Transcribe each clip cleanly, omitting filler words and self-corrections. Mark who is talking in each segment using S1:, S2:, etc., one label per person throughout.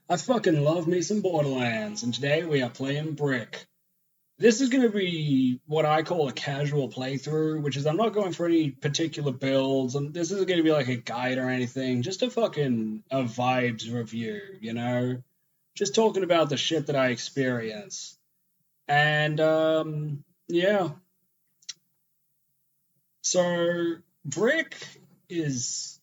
S1: I fucking love me some Borderlands, and today we are playing Brick. This is going to be what I call a casual playthrough, which is I'm not going for any particular builds, and this isn't going to be like a guide or anything, just a vibes review, Just talking about the shit that I experience. And, yeah. So, Brick is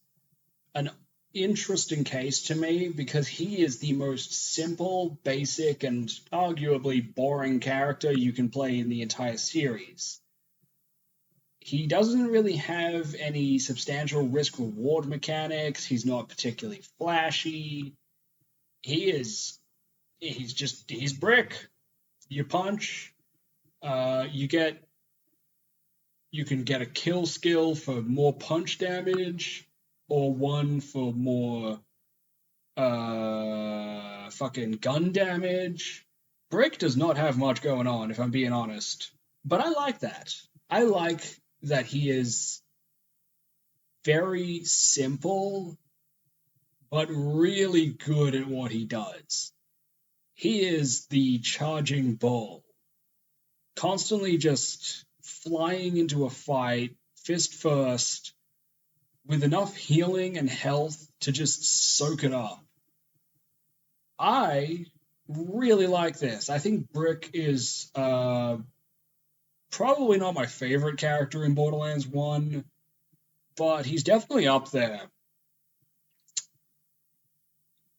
S1: an interesting case to me because he is the most simple, basic, and arguably boring character you can play in the entire series. He doesn't really have any substantial risk reward mechanics. He's not particularly flashy. He is he's brick. You punch, you get you can get a kill skill for more punch damage or one for more fucking gun damage. Brick does not have much going on, if I'm being honest. But I like that. I like that he is very simple, but really good at what he does. He is the charging bull, constantly just flying into a fight, fist first, with enough healing and health to just soak it up. I really like this. I think Brick is probably not my favorite character in Borderlands 1, but he's definitely up there.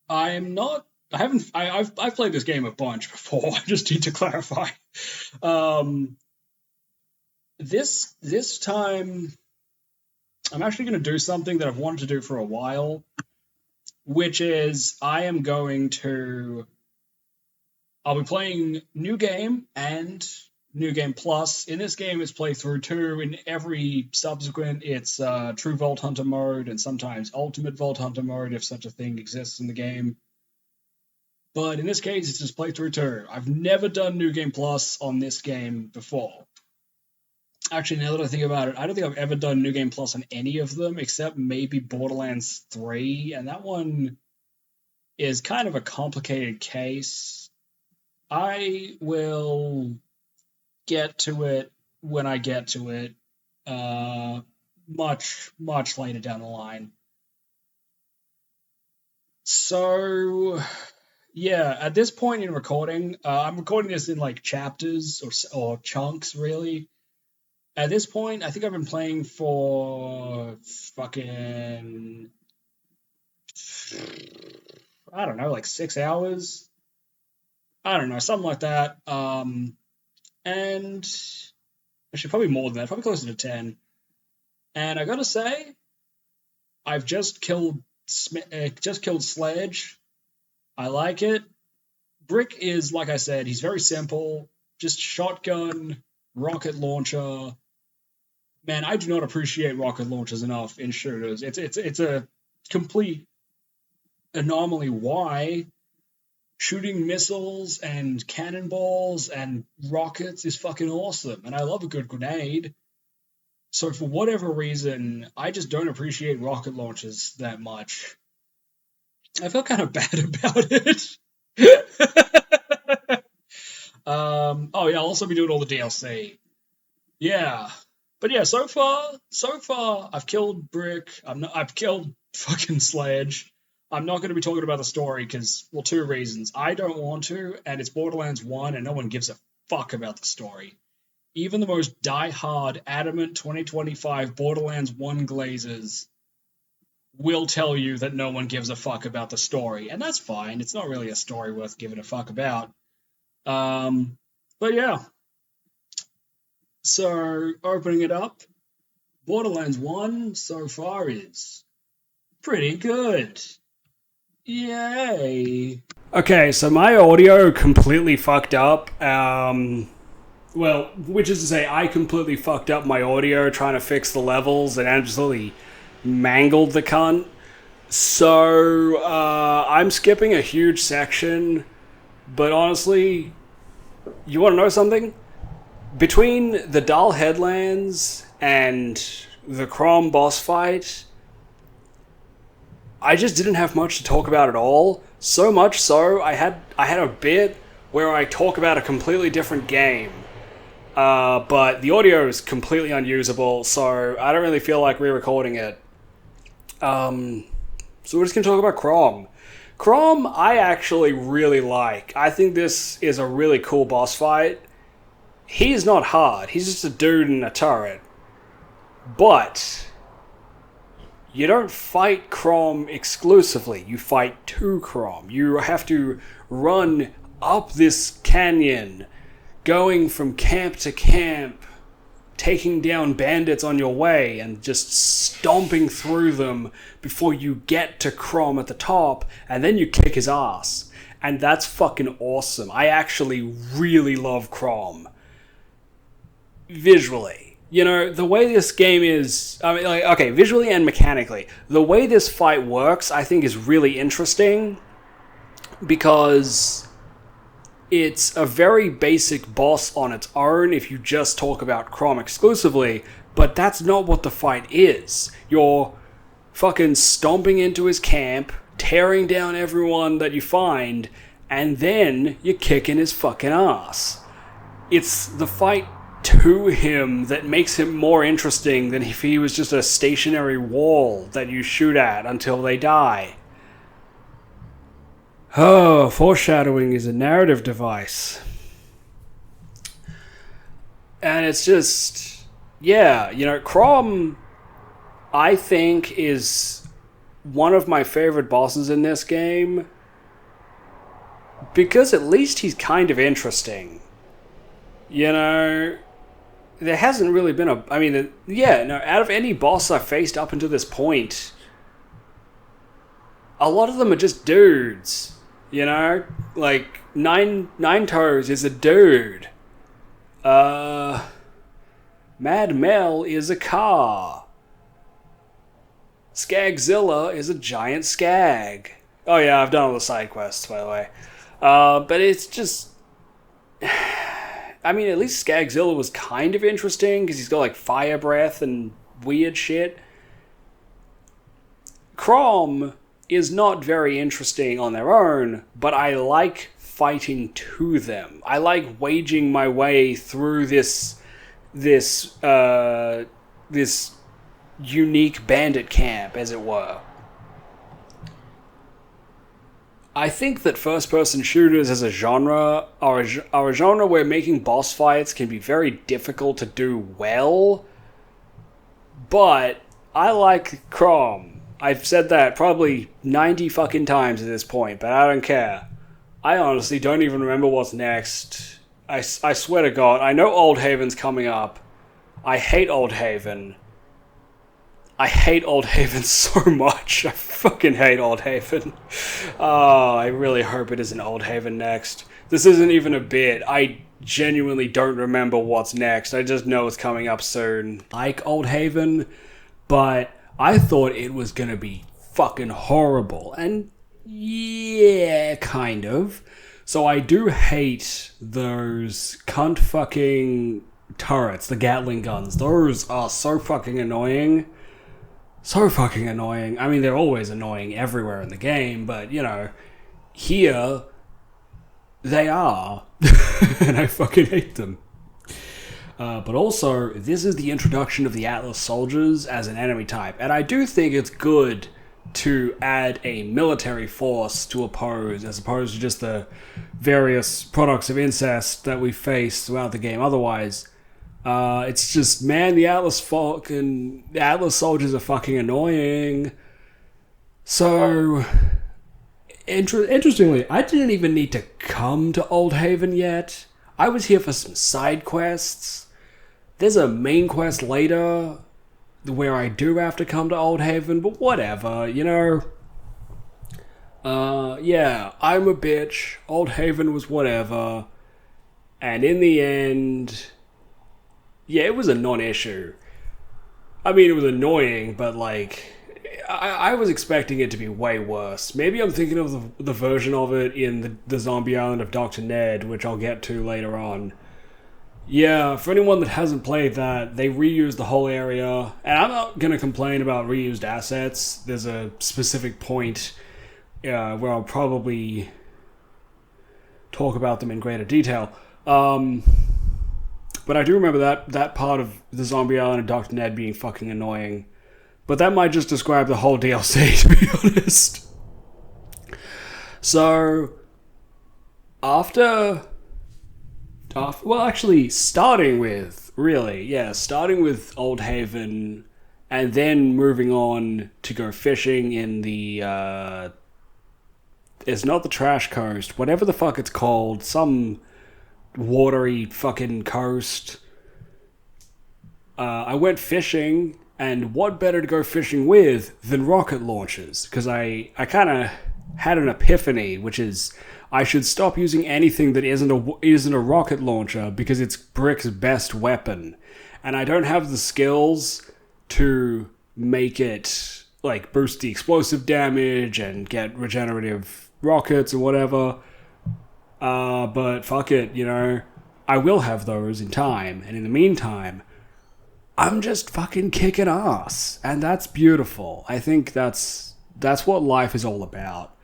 S1: I'm not. I haven't. I've played this game a bunch before. I just need to clarify. Um, this time, I'm actually going to do something that I've wanted to do for a while, which is I'll be playing New Game and New Game Plus. In this game, it's playthrough 2. In every subsequent, it's True Vault Hunter mode and sometimes Ultimate Vault Hunter mode, if such a thing exists in the game. But in this case, it's just playthrough 2. I've never done New Game Plus on this game before. Actually, now that I think about it, I don't think I've ever done New Game Plus on any of them, except maybe Borderlands 3, and that one is kind of a complicated case. I will get to it when I get to it, much, much later down the line. So, yeah, at this point in recording, I'm recording this in like chapters or chunks, really. At this point, I think I've been playing for fucking, I don't know, like 6 hours. I don't know, something like that. And actually, probably more than that, probably closer to 10. And I gotta say, I've just killed Sledge. I like it. Brick is, like I said, he's very simple. Just shotgun, rocket launcher. Man, I do not appreciate rocket launchers enough in shooters. It's a complete anomaly why shooting missiles and cannonballs and rockets is fucking awesome. And I love a good grenade. So for whatever reason, I just don't appreciate rocket launchers that much. I feel kind of bad about it. Oh yeah, I'll also be doing all the DLC. Yeah. But yeah, so far, I've killed Brick. I've killed fucking Sledge. I'm not going to be talking about the story because, well, 2 reasons. I don't want to, and it's Borderlands 1, and no one gives a fuck about the story. Even the most die-hard, adamant 2025 Borderlands 1 glazers will tell you that no one gives a fuck about the story, and that's fine. It's not really a story worth giving a fuck about. But yeah. So, opening it up, Borderlands 1 so far is pretty good. Yay. Okay, so my audio completely fucked up. Which is to say, I completely fucked up my audio trying to fix the levels and absolutely mangled the cunt. So, I'm skipping a huge section, but honestly, you want to know something? Between the Dull Headlands and the Crom boss fight, I just didn't have much to talk about at all.
S2: So much so, I had a bit where I talk about a completely different game, but the audio is completely unusable, so I don't really feel like re-recording it. So we're just gonna talk about Crom. Crom, I actually really like. I think this is a really cool boss fight. He's not hard. He's just a dude in a turret. But you don't fight Crom exclusively. You fight to Crom. You have to run up this canyon, going from camp to camp, taking down bandits on your way and just stomping through them before you get to Crom at the top, and then you kick his ass. And that's fucking awesome. I actually really love Crom. Visually. You know, the way this game is... I mean, like, okay, visually and mechanically. The way this fight works, I think, is really interesting, because it's a very basic boss on its own if you just talk about Crom exclusively, but that's not what the fight is. You're fucking stomping into his camp, tearing down everyone that you find, and then you're kicking his fucking ass. It's the fight to him that makes him more interesting than if he was just a stationary wall that you shoot at until they die. Oh, foreshadowing is a narrative device. And it's just... yeah, you know, Crom, I think, is one of my favorite bosses in this game, because at least he's kind of interesting. You know, there hasn't really been a... I mean, yeah, no, out of any boss I've faced up until this point, a lot of them are just dudes. You know? Like, Nine Toes is a dude. Mad Mel is a car. Skagzilla is a giant skag. Oh yeah, I've done all the side quests, by the way. But it's just... I mean, at least Skagzilla was kind of interesting, because he's got, like, fire breath and weird shit. Crom is not very interesting on their own, but I like fighting to them. I like waging my way through this unique bandit camp, as it were. I think that first-person shooters as a genre are a genre where making boss fights can be very difficult to do well, but I like Crom. I've said that probably 90 fucking times at this point, but I don't care. I honestly don't even remember what's next. I swear to God, I know Old Haven's coming up. I hate Old Haven. I hate Old Haven so much. I fucking hate Old Haven. Oh, I really hope it isn't Old Haven next. This isn't even a bit. I genuinely don't remember what's next. I just know it's coming up soon. Like Old Haven, but I thought it was gonna be fucking horrible. And yeah, kind of. So I do hate those cunt fucking turrets, the Gatling guns. Those are so fucking annoying. So fucking annoying. I mean, they're always annoying everywhere in the game, but, you know, here, they are. And I fucking hate them. But also, this is the introduction of the Atlas soldiers as an enemy type, and I do think it's good to add a military force to oppose, as opposed to just the various products of incest that we face throughout the game. Otherwise, it's just, man, the Atlas soldiers are fucking annoying. So, interestingly, I didn't even need to come to Old Haven yet. I was here for some side quests. There's a main quest later where I do have to come to Old Haven, but whatever, you know. Yeah, I'm a bitch. Old Haven was whatever. And in the end, yeah, it was a non-issue. I mean, it was annoying, but like, I was expecting it to be way worse. Maybe I'm thinking of the version of it in the Zombie Island of Dr. Ned, which I'll get to later on. Yeah, for anyone that hasn't played that, they reused the whole area. And I'm not going to complain about reused assets. There's a specific point where I'll probably talk about them in greater detail. But I do remember that part of the Zombie Island and Dr. Ned being fucking annoying. But that might just describe the whole DLC, to be honest. So, starting with Old Haven, and then moving on to go fishing in the, it's not the Trash Coast, whatever the fuck it's called, some watery fucking coast. I went fishing, and what better to go fishing with than rocket launchers? Because I kind of had an epiphany, which is I should stop using anything that isn't a rocket launcher because it's Brick's best weapon, and I don't have the skills to make it like boost the explosive damage and get regenerative rockets or whatever. But fuck it, you know, I will have those in time, and in the meantime, I'm just fucking kicking ass, and that's beautiful. I think that's what life is all about.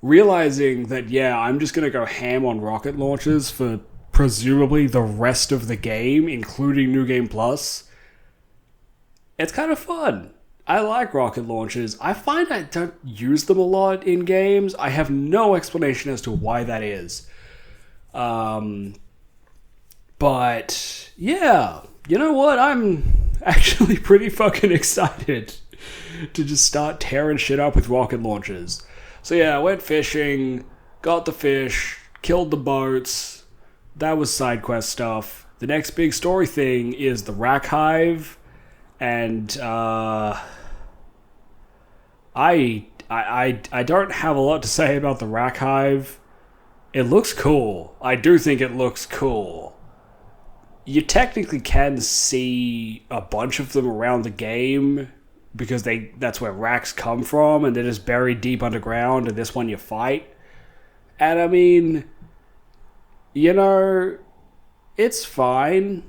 S2: Realizing that, yeah, I'm just gonna go ham on rocket launchers for presumably the rest of the game, including New Game Plus. It's kind of fun. I like rocket launchers. I find I don't use them a lot in games. I have no explanation as to why that is. But, yeah, you know what? I'm actually pretty fucking excited to just start tearing shit up with rocket launchers. So yeah, I went fishing, got the fish, killed the boats. That was side quest stuff. The next big story thing is the Rack Hive, and I don't have a lot to say about the Rack Hive. It looks cool. I do think it looks cool. You technically can see a bunch of them around the game because that's where racks come from, and they're just buried deep underground, and this one you fight. And I mean, you know, it's fine.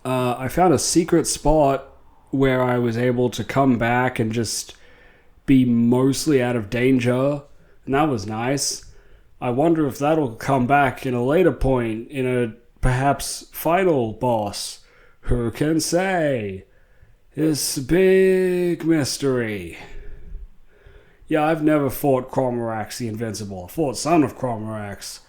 S2: I found a secret spot where I was able to come back and just be mostly out of danger, and that was nice. I wonder if that'll come back in a later point, in a perhaps final boss. Who can say? It's a big mystery. Yeah, I've never fought Cromorax the Invincible. I fought Son of Cromorax.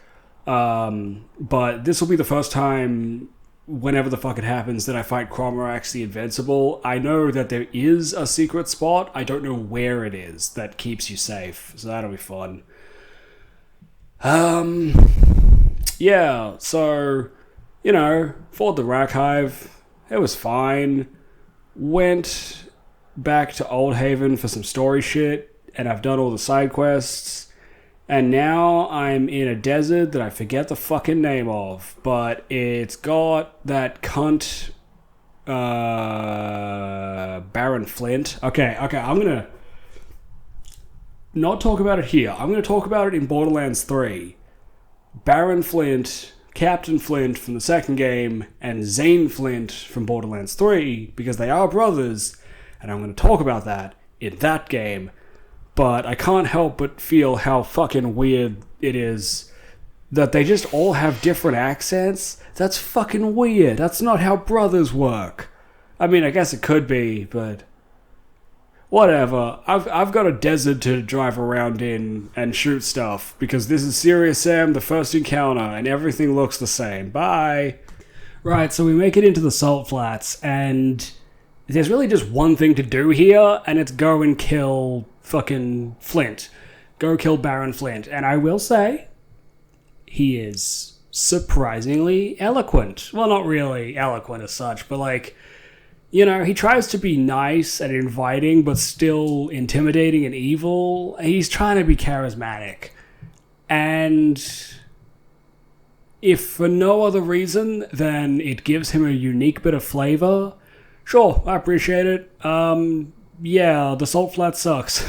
S2: But this will be the first time, whenever the fuck it happens, that I fight Cromorax the Invincible. I know that there is a secret spot. I don't know where it is that keeps you safe. So that'll be fun. Yeah, so, you know, fought the Rack Hive. It was fine. Went back to Old Haven for some story shit, and I've done all the side quests. And now I'm in a desert that I forget the fucking name of, but it's got that cunt, Baron Flint. Okay, I'm gonna not talk about it here. I'm gonna talk about it in Borderlands 3. Baron Flint, Captain Flint from the second game, and Zane Flint from Borderlands 3, because they are brothers, and I'm going to talk about that in that game. But I can't help but feel how fucking weird it is that they just all have different accents. That's fucking weird. That's not how brothers work. I mean, I guess it could be, but whatever. I've got a desert to drive around in and shoot stuff, because this is Serious Sam, the first encounter, and everything looks the same. Bye. Right, so we make it into the Salt Flats, and there's really just one thing to do here, and it's go and kill fucking Flint. Go kill Baron Flint. And I will say, he is surprisingly eloquent. Well, not really eloquent as such, but like, you know, he tries to be nice and inviting, but still intimidating and evil. He's trying to be charismatic. And if for no other reason than it gives him a unique bit of flavor, sure, I appreciate it. Yeah, the Salt Flat sucks.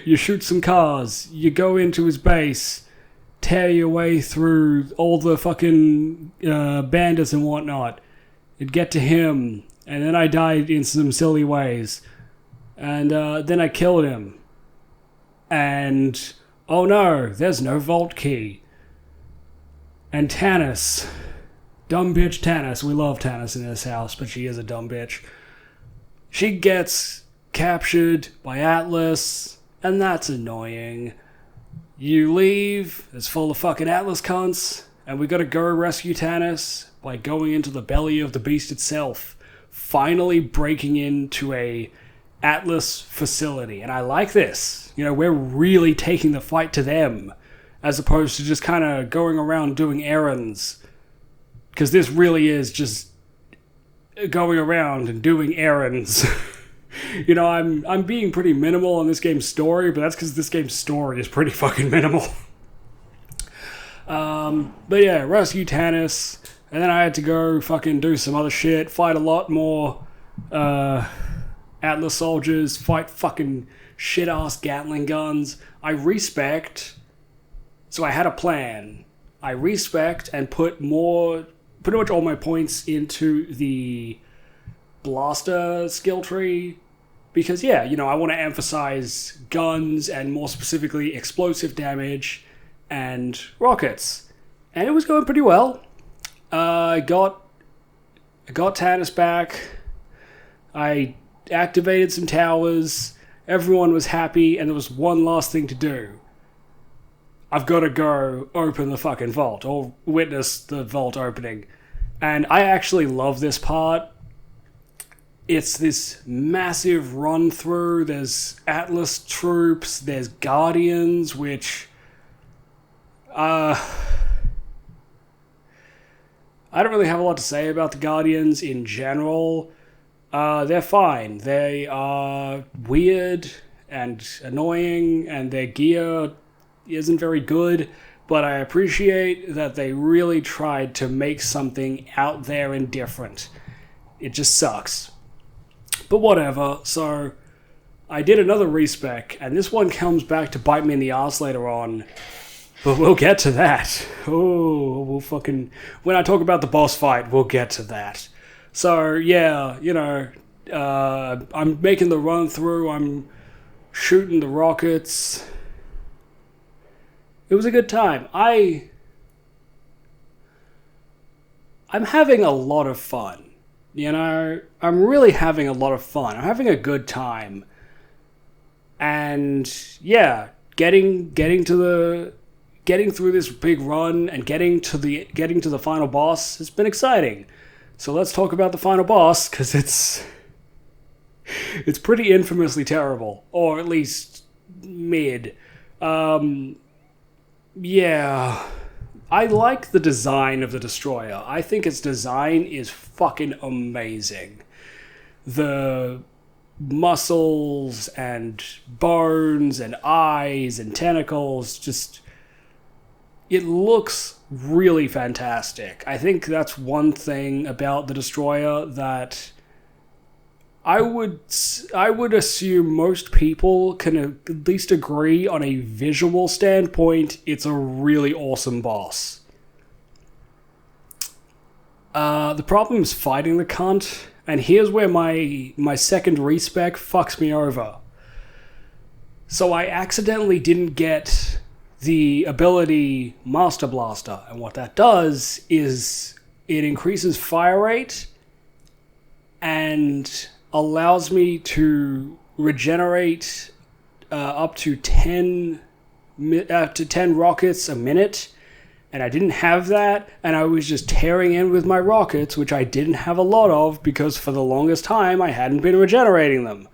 S2: You shoot some cars, you go into his base, tear your way through all the fucking bandits and whatnot, and get to him. And then I died in some silly ways. And then I killed him. And, oh no, there's no vault key. And Tannis, dumb bitch Tannis, we love Tannis in this house, but she is a dumb bitch. She gets captured by Atlas, and that's annoying. You leave, it's full of fucking Atlas cunts, and we gotta go rescue Tannis by going into the belly of the beast itself, finally breaking into a Atlas facility. And I like this. You know, we're really taking the fight to them, as opposed to just kind of going around doing errands. Because this really is just going around and doing errands. You know, I'm being pretty minimal on this game's story, but that's because this game's story is pretty fucking minimal. But yeah, rescue Tannis, and then I had to go fucking do some other shit, fight a lot more Atlas soldiers, fight fucking shit-ass Gatling guns. I respect, so I had a plan. I respect and put pretty much all my points into the blaster skill tree, because yeah, you know, I want to emphasize guns and more specifically explosive damage and rockets, and it was going pretty well. I got Tannis back. I activated some towers. Everyone was happy, and there was one last thing to do. I've got to go open the fucking vault, or witness the vault opening. And I actually love this part. It's this massive run through. There's Atlas troops, there's Guardians, which I don't really have a lot to say about the Guardians in general. They're fine. They are weird and annoying, and their gear isn't very good, but I appreciate that they really tried to make something out there and different. It just sucks. But whatever, so I did another respec, and this one comes back to bite me in the ass later on, but we'll get to that. Oh, we'll fucking... When I talk about the boss fight, we'll get to that. So, yeah, you know, I'm making the run through, I'm shooting the rockets. It was a good time. I'm having a lot of fun. You know, I'm really having a lot of fun. I'm having a good time. And yeah, getting through this big run and getting to the final boss has been exciting. So let's talk about the final boss, because it's pretty infamously terrible, or at least mid. Yeah, I like the design of the Destroyer. I think its design is fucking amazing. The muscles and bones and eyes and tentacles, just... it looks really fantastic. I think that's one thing about the Destroyer that I would assume most people can at least agree on a visual standpoint. It's a really awesome boss. The problem is fighting the cunt, and here's where my second respec fucks me over. So I accidentally didn't get the ability Master Blaster, and what that does is it increases fire rate and allows me to regenerate up to 10 rockets a minute, and I didn't have that, and I was just tearing in with my rockets, which I didn't have a lot of because for the longest time I hadn't been regenerating them.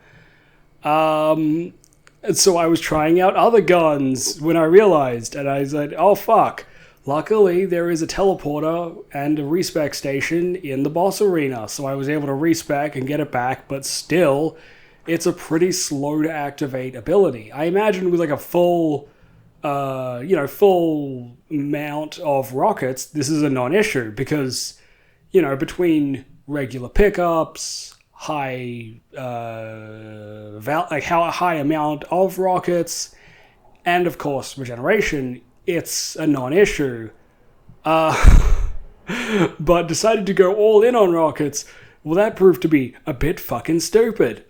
S2: And so I was trying out other guns when I realized, and I said, oh fuck. Luckily, there is a teleporter and a respec station in the boss arena, so I was able to respec and get it back, but still, it's a pretty slow to activate ability. I imagine with like a full mount of rockets, this is a non-issue, because, you know, between regular pickups, high amount of rockets, and of course regeneration, it's a non-issue. But decided to go all in on rockets. Well, that proved to be a bit fucking stupid.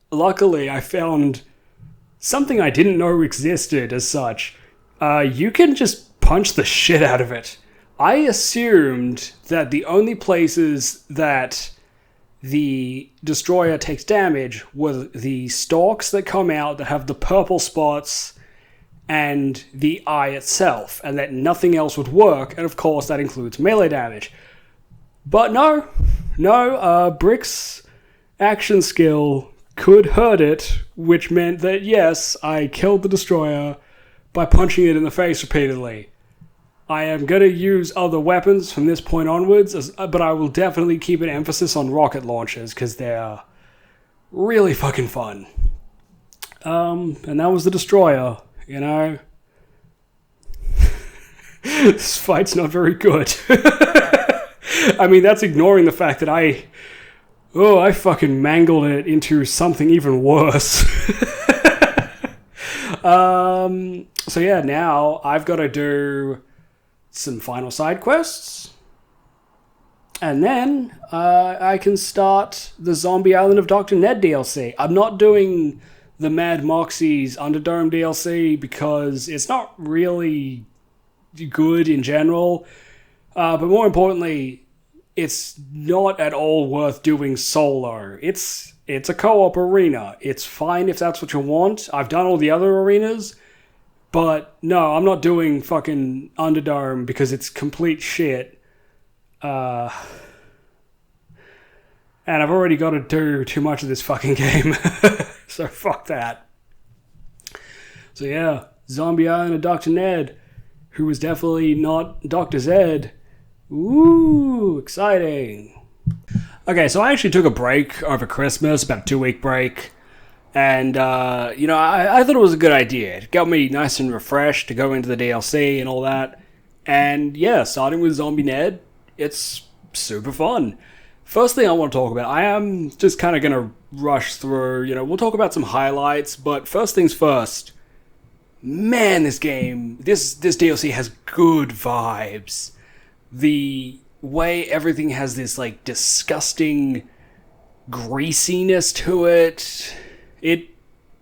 S2: Luckily, I found something I didn't know existed as such. You can just punch the shit out of it. I assumed that the only places that the destroyer takes damage were the stalks that come out that have the purple spots and the eye itself, and that nothing else would work, and of course that includes melee damage. But no, Brick's action skill could hurt it, which meant that yes, I killed the destroyer by punching it in the face repeatedly. I am going to use other weapons from this point onwards, but I will definitely keep an emphasis on rocket launchers, because they're really fucking fun. And that was the destroyer, you know? This fight's not very good. I mean, that's ignoring the fact that I fucking mangled it into something even worse. So yeah, now I've got to do some final side quests. And then I can start the Zombie Island of Dr. Ned DLC. I'm not doing the Mad Moxie's Underdome DLC because it's not really good in general. But more importantly, it's not at all worth doing solo. It's a co-op arena. It's fine if that's what you want. I've done all the other arenas. But no, I'm not doing fucking Underdome because it's complete shit. And I've already got to do too much of this fucking game. So fuck that. So yeah, Zombie Island of Dr. Ned, who was definitely not Dr. Zed. Ooh, exciting. Okay, so I actually took a break over Christmas, about a 2-week break. And, I thought it was a good idea. It got me nice and refreshed to go into the DLC and all that. And, yeah, starting with Zombie Ned, it's super fun. First thing I want to talk about, I am just kind of going to rush through, we'll talk about some highlights, but first things first. Man, this game, this DLC has good vibes. The way everything has this, disgusting greasiness to it...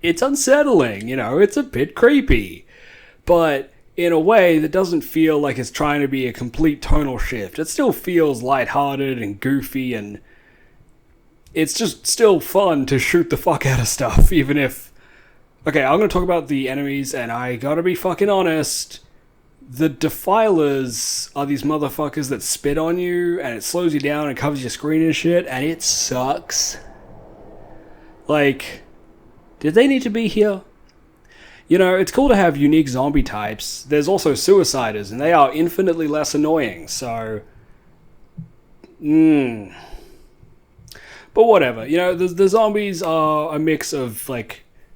S2: It's unsettling, it's a bit creepy. But in a way that doesn't feel like it's trying to be a complete tonal shift. It still feels lighthearted and goofy, and it's just still fun to shoot the fuck out of stuff, even if... Okay, I'm going to talk about the enemies, and I gotta be fucking honest. The Defilers are these motherfuckers that spit on you, and it slows you down and covers your screen and shit, and it sucks. Did they need to be here? It's cool to have unique zombie types. There's also suiciders, and they are infinitely less annoying, so... But whatever. The zombies are a mix of,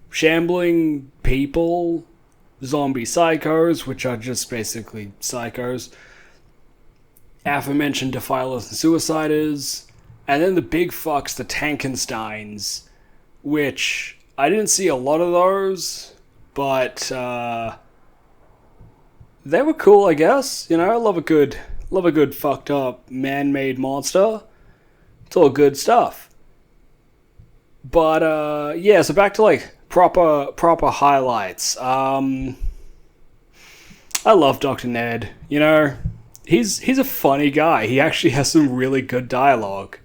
S2: shambling people, zombie psychos, which are just basically psychos, aforementioned Defilers and Suiciders, and then the big fucks, the Tankensteins, which... I didn't see a lot of those, but they were cool, I guess. I love a good fucked up man-made monster. It's all good stuff. But yeah, so back to proper highlights. I love Dr. Ned. He's a funny guy. He actually has some really good dialogue.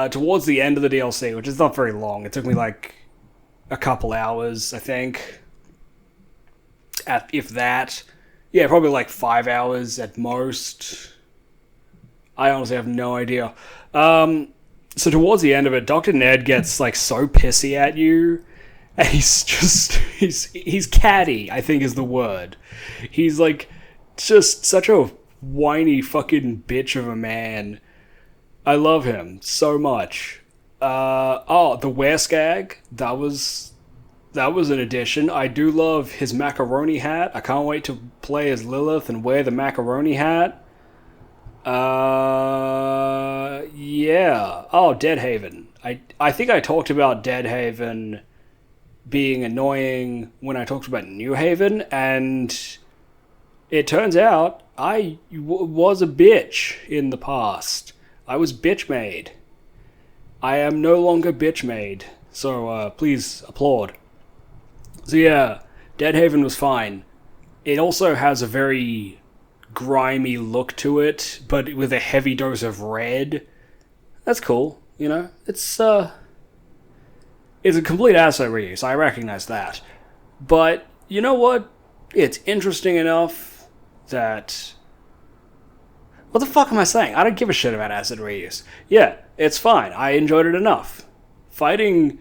S2: Towards the end of the DLC, which is not very long. It took me a couple hours, I think. If that. Yeah, probably 5 hours at most. I honestly have no idea. So towards the end of it, Dr. Ned gets so pissy at you. And he's catty, I think is the word. He's just such a whiny fucking bitch of a man. I love him so much. The Wereskag, that was an addition. I do love his macaroni hat. I can't wait to play as Lilith and wear the macaroni hat. Yeah. Oh, Deadhaven. I think I talked about Deadhaven being annoying when I talked about New Haven, and it turns out I was a bitch in the past. I was bitch-made. I am no longer bitch-made, so please applaud. So yeah, Deadhaven was fine. It also has a very grimy look to it, but with a heavy dose of red. That's cool, you know? It's a complete asset reuse, I recognize that. But, you know what? It's interesting enough that... What the fuck am I saying? I don't give a shit about asset reuse. Yeah, it's fine. I enjoyed it enough. Fighting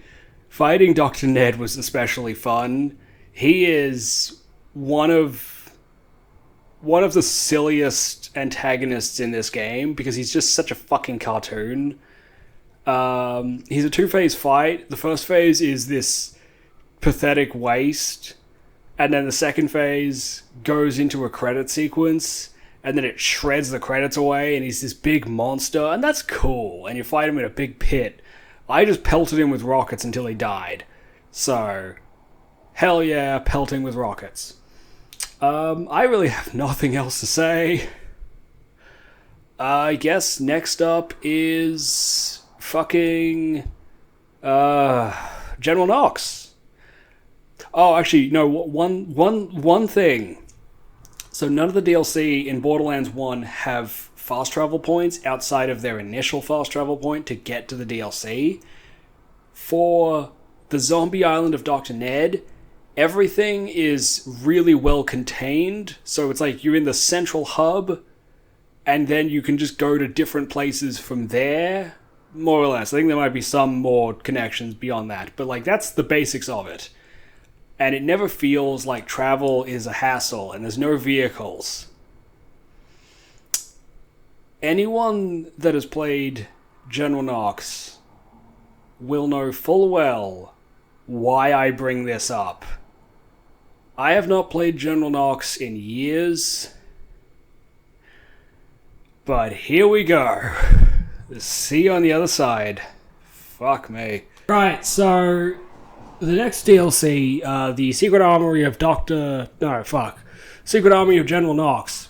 S2: Dr. Ned was especially fun. He is one of the silliest antagonists in this game because he's just such a fucking cartoon. He's a two-phase fight. The first phase is this pathetic waste, and then the second phase goes into a credit sequence, and then it shreds the credits away, and he's this big monster, and that's cool, and you fight him in a big pit. I just pelted him with rockets until he died. So, hell yeah, pelting with rockets. I really have nothing else to say. I guess next up is fucking General Knox. Oh, actually, no, one thing. So none of the DLC in Borderlands 1 have fast travel points outside of their initial fast travel point to get to the DLC. For the zombie island of Dr. Ned, everything is really well contained. So it's like you're in the central hub, and then you can just go to different places from there, more or less. I think there might be some more connections beyond that, but like that's the basics of it. And it never feels like travel is a hassle, and there's no vehicles. Anyone that has played General Knox will know full well why I bring this up. I have not played General Knox in years, but here we go. See you on the other side. Fuck me. Right, so the next DLC, the Secret Armory of Secret Army of General Knox.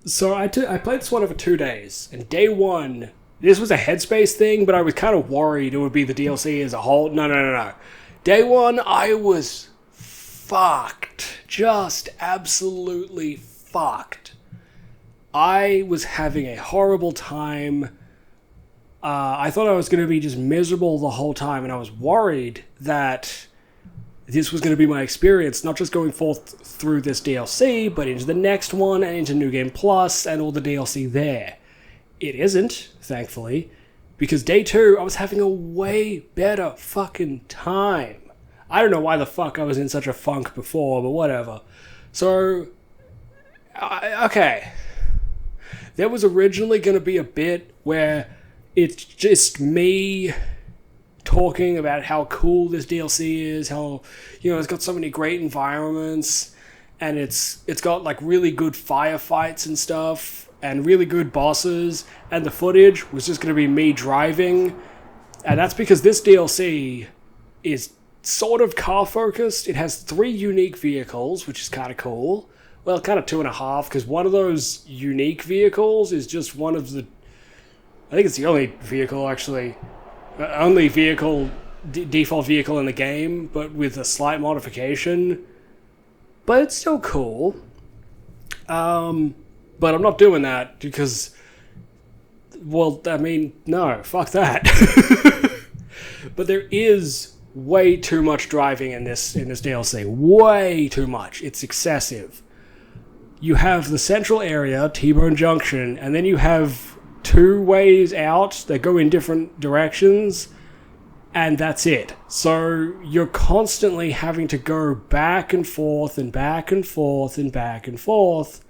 S2: So I played this one over 2 days, and day one, this was a headspace thing, but I was kind of worried it would be the DLC as a whole. No. Day one, I was fucked. Just absolutely fucked. I was having a horrible time. I thought I was going to be just miserable the whole time, and I was worried that this was going to be my experience, not just going forth through this DLC, but into the next one, and into New Game Plus, and all the DLC there. It isn't, thankfully, because day two, I was having a way better fucking time. I don't know why the fuck I was in such a funk before, but whatever. So, okay. There was originally going to be a bit where it's just me talking about how cool this DLC is, how, you know, it's got so many great environments, and it's got like really good firefights and stuff, and really good bosses, and the footage was just going to be me driving, and that's because this DLC is sort of car focused. It has 3 unique vehicles, which is kind of cool. Well, kind of 2.5, because one of those unique vehicles is just one of the... I think it's the only vehicle, actually. Only vehicle, default vehicle in the game, but with a slight modification. But it's still cool. But I'm not doing that, because... Well, I mean, no, fuck that. But there is way too much driving in this DLC. Way too much. It's excessive. You have the central area, T-Bone Junction, and then you have 2 ways out that go in different directions, and that's it. So you're constantly having to go back and forth and back and forth and back and forth,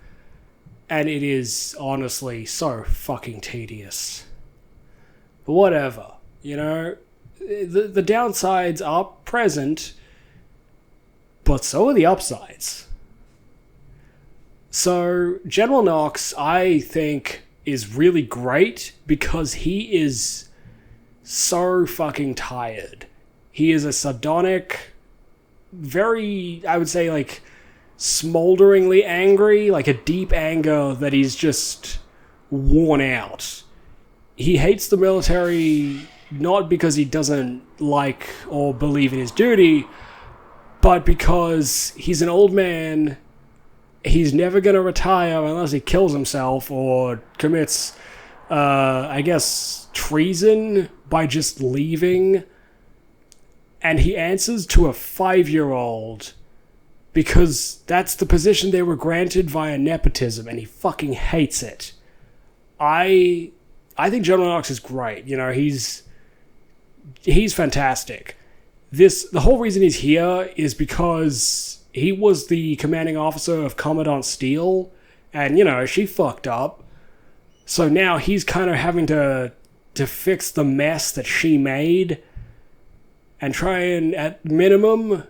S2: and it is honestly so fucking tedious. But whatever, you know, the downsides are present, but so are the upsides. So, General Knox, I think, is really great because he is so fucking tired. He is a sardonic, very, I would say, like, smolderingly angry, like a deep anger that he's just worn out. He hates the military not because he doesn't like or believe in his duty, but because he's an old man, he's never going to retire unless he kills himself or commits, I guess, treason by just leaving. And he answers to a 5-year-old because that's the position they were granted via nepotism, and he fucking hates it. I think General Knox is great. You know, he's fantastic. The whole reason he's here is because he was the commanding officer of Commandant Steele, and, you know, she fucked up. So now he's kind of having to fix the mess that she made and try and, at minimum,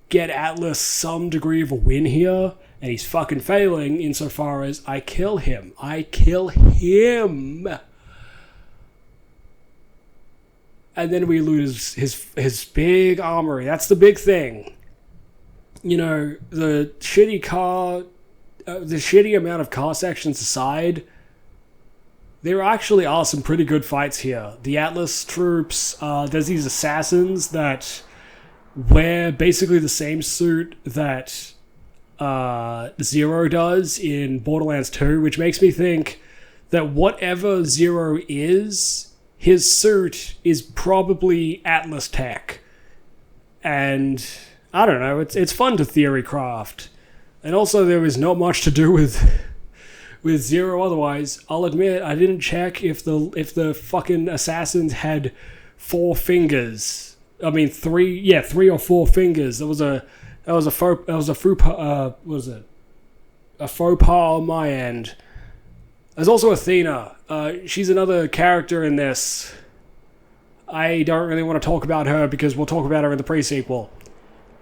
S2: get Atlas some degree of a win here. And he's fucking failing insofar as I kill him. I kill him. And then we lose his big armory. That's the big thing. You know, the shitty amount of car sections aside, there actually are some pretty good fights here. The Atlas troops, there's these assassins that wear basically the same suit that Zero does in Borderlands 2, which makes me think that whatever Zero is, his suit is probably Atlas tech. And I don't know, it's fun to theory craft. And also there is not much to do with Zero otherwise. I'll admit I didn't check if the fucking assassins had 4 fingers. I mean 3 or 4 fingers. That was a faux pas on my end. There's also Athena. She's another character in this. I don't really want to talk about her because we'll talk about her in the pre-sequel.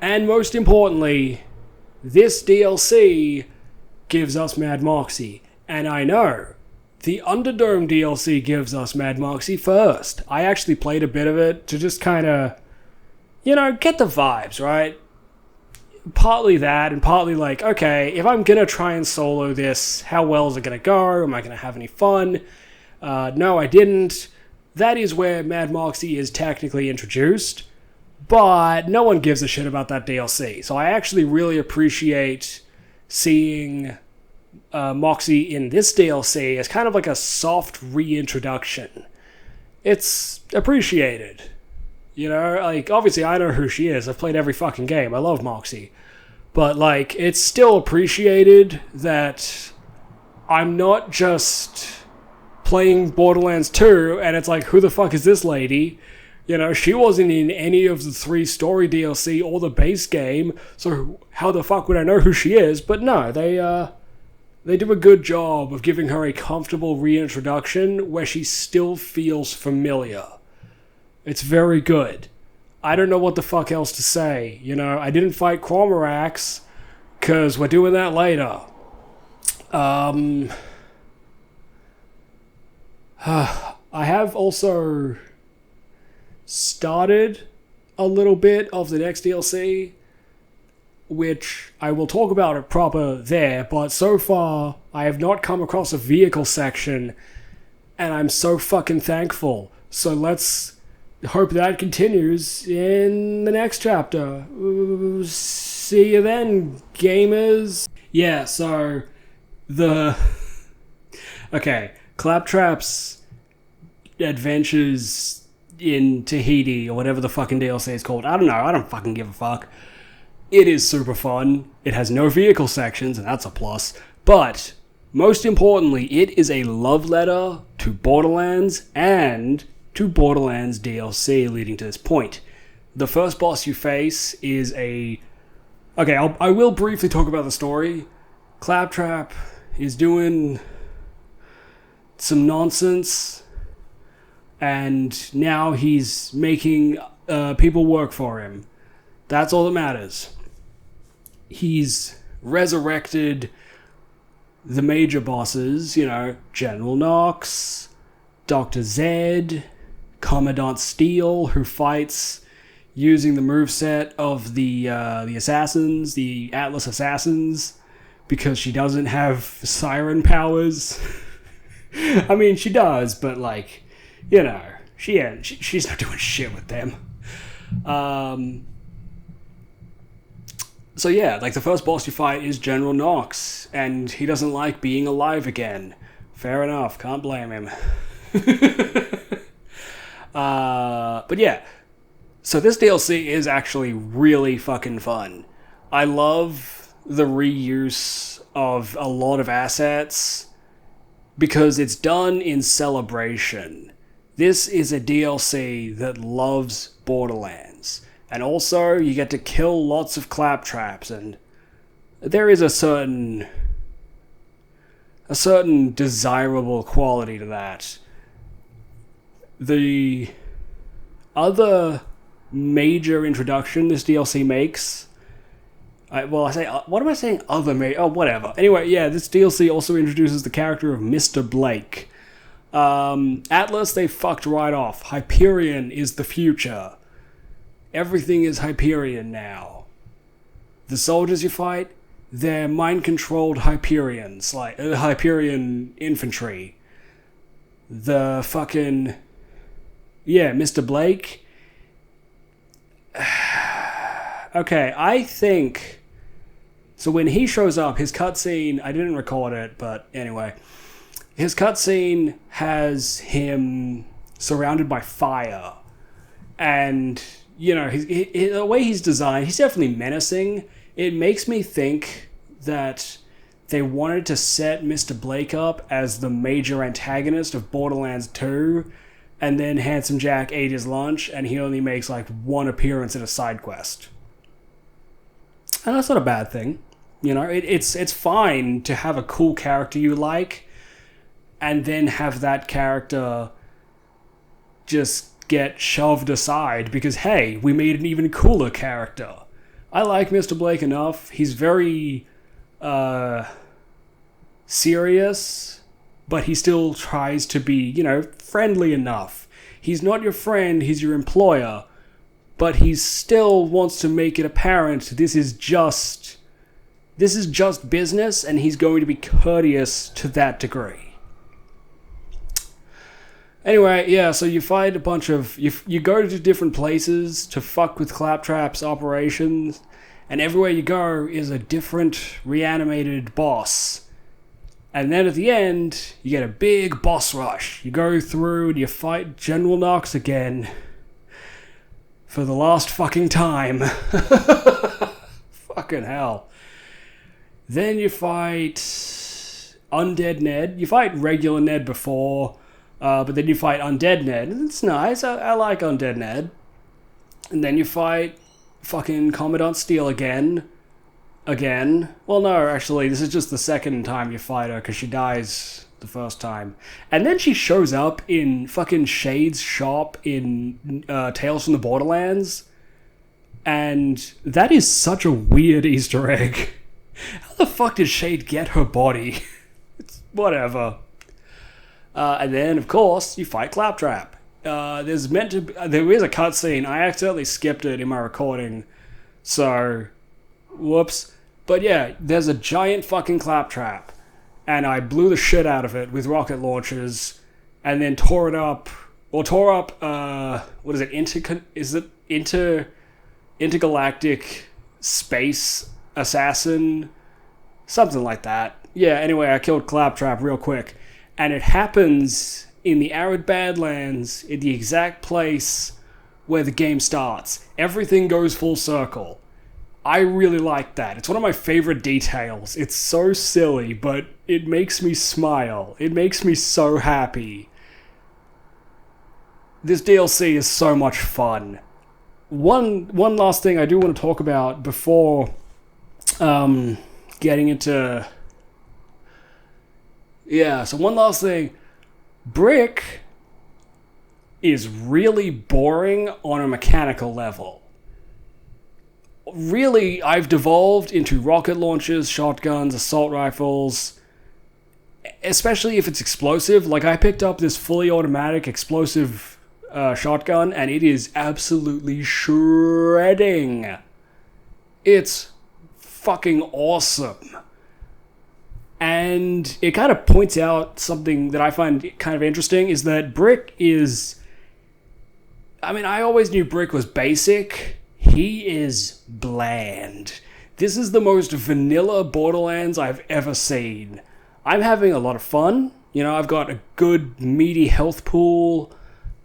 S2: And most importantly, this DLC gives us Mad Moxie. And I know, the Underdome DLC gives us Mad Moxie first. I actually played a bit of it to just kind of, you know, get the vibes, right? Partly that, and partly like, okay, if I'm gonna try and solo this, how well is it gonna go? Am I gonna have any fun? No, I didn't. That is where Mad Moxie is technically introduced, but no one gives a shit about that DLC. So I actually really appreciate seeing Moxie in this DLC as kind of like a soft reintroduction. It's appreciated. You know, like, obviously I know who she is. I've played every fucking game. I love Moxie. But, like, it's still appreciated that I'm not just playing Borderlands 2 and it's like, who the fuck is this lady? You know, she wasn't in any of the 3 story DLC or the base game, so how the fuck would I know who she is? But no, they do a good job of giving her a comfortable reintroduction where she still feels familiar. It's very good. I don't know what the fuck else to say. You know, I didn't fight Cormorax, because we're doing that later. I have also started a little bit of the next DLC, which I will talk about it proper there, but so far I have not come across a vehicle section, and I'm so fucking thankful. So let's hope that continues in the next chapter. See you then, gamers. Yeah, so okay, Claptrap's adventures in Tahiti, or whatever the fucking DLC is called. I don't know, I don't fucking give a fuck. It is super fun. It has no vehicle sections, and that's a plus. But, most importantly, it is a love letter to Borderlands and to Borderlands DLC leading to this point. The first boss you face is a... Okay, I will briefly talk about the story. Claptrap is doing some nonsense, and now he's making people work for him. That's all that matters. He's resurrected the major bosses, you know, General Knox, Dr. Zed, Commandant Steele, who fights using the moveset of the assassins, the Atlas assassins, because she doesn't have siren powers. I mean, she does, but, like, you know, she's not doing shit with them. So yeah, like the first boss you fight is General Knox, and he doesn't like being alive again. Fair enough, can't blame him. But yeah, so this DLC is actually really fucking fun. I love the reuse of a lot of assets because it's done in celebration. This is a DLC that loves Borderlands. And also, you get to kill lots of claptraps, and there is a certain desirable quality to that. The other major introduction this DLC makes... what am I saying? Whatever. Anyway, yeah, this DLC also introduces the character of Mr. Blake. Atlas, they fucked right off. Hyperion is the future. Everything is Hyperion now. The soldiers you fight, they're mind-controlled Hyperions, like Hyperion infantry. The fucking... Yeah, Mr. Blake. Okay, I think... So when he shows up, his cutscene... I didn't record it, but anyway. His cutscene has him surrounded by fire. And... You know, the way he's designed, he's definitely menacing. It makes me think that they wanted to set Mr. Blake up as the major antagonist of Borderlands 2, and then Handsome Jack ate his lunch, and he only makes like one appearance in a side quest. And that's not a bad thing. You know, it's fine to have a cool character you like, and then have that character just get shoved aside because, hey, we made an even cooler character. I like Mr. Blake enough. He's very serious, but he still tries to be, you know, friendly enough. He's not your friend, he's your employer, but he still wants to make it apparent this is just business, and he's going to be courteous to that degree. Anyway, yeah, so you fight a bunch of... You go to different places to fuck with Claptrap's operations, and everywhere you go is a different reanimated boss. And then at the end, you get a big boss rush. You go through and you fight General Knox again. For the last fucking time. Fucking hell. Then you fight Undead Ned. You fight regular Ned before... but then you fight Undead Ned. It's nice. I like Undead Ned. And then you fight fucking Commandant Steele again. Well, no, actually, this is just the second time you fight her, because she dies the first time. And then she shows up in fucking Shade's shop in Tales from the Borderlands. And that is such a weird Easter egg. How the fuck did Shade get her body? It's whatever. And then, of course, you fight Claptrap. There is a cutscene. I accidentally skipped it in my recording. So, whoops. But yeah, there's a giant fucking Claptrap. And I blew the shit out of it with rocket launchers. And then tore up, what is it, intergalactic space assassin? Something like that. Yeah, anyway, I killed Claptrap real quick. And it happens in the arid Badlands, in the exact place where the game starts. Everything goes full circle. I really like that. It's one of my favorite details. It's so silly, but it makes me smile. It makes me so happy. This DLC is so much fun. One last thing I do want to talk about before getting into... Yeah, so one last thing. Brick is really boring on a mechanical level. Really, I've devolved into rocket launchers, shotguns, assault rifles, especially if it's explosive. Like, I picked up this fully automatic explosive shotgun, and it is absolutely shredding. It's fucking awesome. And it kind of points out something that I find kind of interesting, is that Brick is... I mean, I always knew Brick was basic. He is bland. this is the most vanilla Borderlands I've ever seen. I'm having a lot of fun. You know, I've got a good meaty health pool.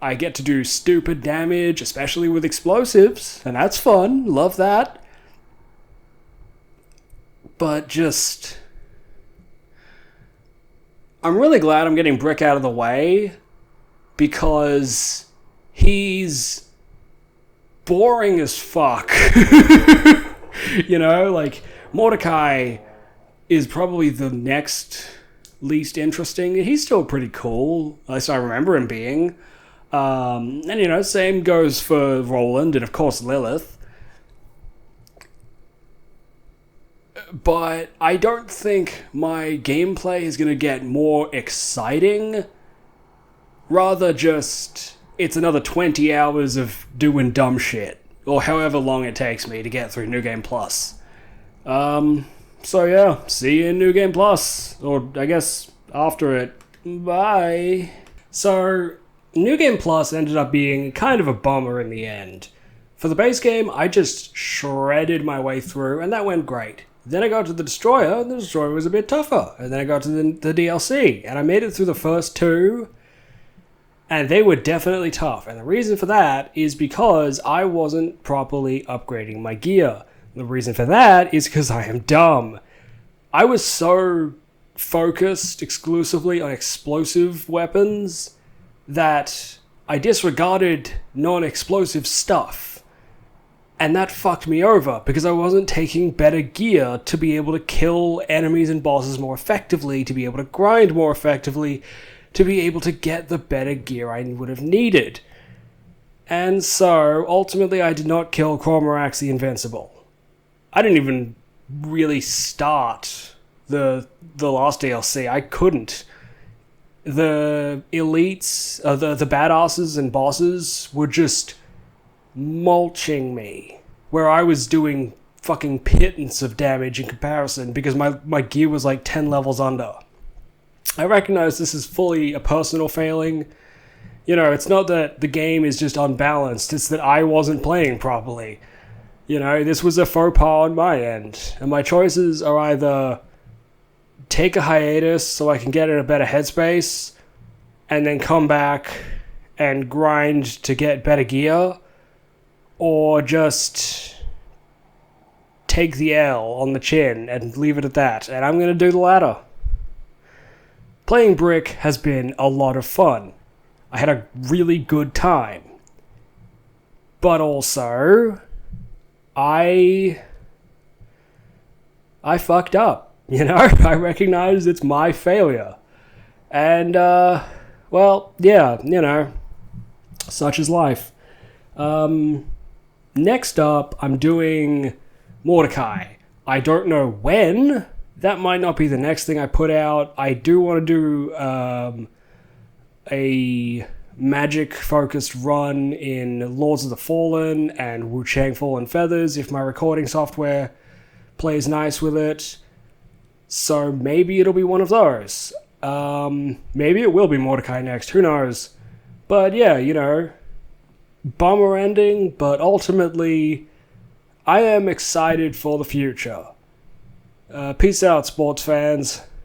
S2: I get to do stupid damage, especially with explosives, and that's fun. Love that. But just... I'm really glad I'm getting Brick out of the way, because he's boring as fuck. You know, like, Mordecai is probably the next least interesting. He's still pretty cool, at least I remember him being. And, you know, same goes for Roland and, of course, Lilith. But I don't think my gameplay is going to get more exciting. Rather just, it's another 20 hours of doing dumb shit. Or however long it takes me to get through New Game Plus. So yeah, see you in New Game Plus. Or I guess after it. Bye. So, New Game Plus ended up being kind of a bummer in the end. For the base game, I just shredded my way through, and that went great. Then I got to the Destroyer, and the Destroyer was a bit tougher. And then I got to the DLC, and I made it through the first two, and they were definitely tough. And the reason for that is because I wasn't properly upgrading my gear. The reason for that is because I am dumb. I was so focused exclusively on explosive weapons that I disregarded non-explosive stuff. And that fucked me over, because I wasn't taking better gear to be able to kill enemies and bosses more effectively, to be able to grind more effectively, to be able to get the better gear I would have needed. And so, ultimately, I did not kill Cormorax the Invincible. I didn't even really start the last DLC. I couldn't. The elites, the badasses and bosses were just mulching me, where I was doing fucking pittance of damage in comparison because my gear was like 10 levels under. I recognize this is fully a personal failing. You know, it's not that the game is just unbalanced, it's that I wasn't playing properly. You know, this was a faux pas on my end, and my choices are either take a hiatus so I can get in a better headspace, and then come back and grind to get better gear, or just take the L on the chin and leave it at that, and I'm going to do the latter. Playing Brick has been a lot of fun. I had a really good time. But also, I fucked up, you know? I recognize it's my failure. And, well, yeah, you know, such is life. Next up, I'm doing Mordecai. I don't know when. That might not be the next thing I put out. I do want to do a magic-focused run in Lords of the Fallen and Wu-Chang Fallen Feathers if my recording software plays nice with it. So maybe it'll be one of those. Maybe it will be Mordecai next. Who knows? But yeah, you know, bummer ending, but ultimately, I am excited for the future. Peace out, sports fans.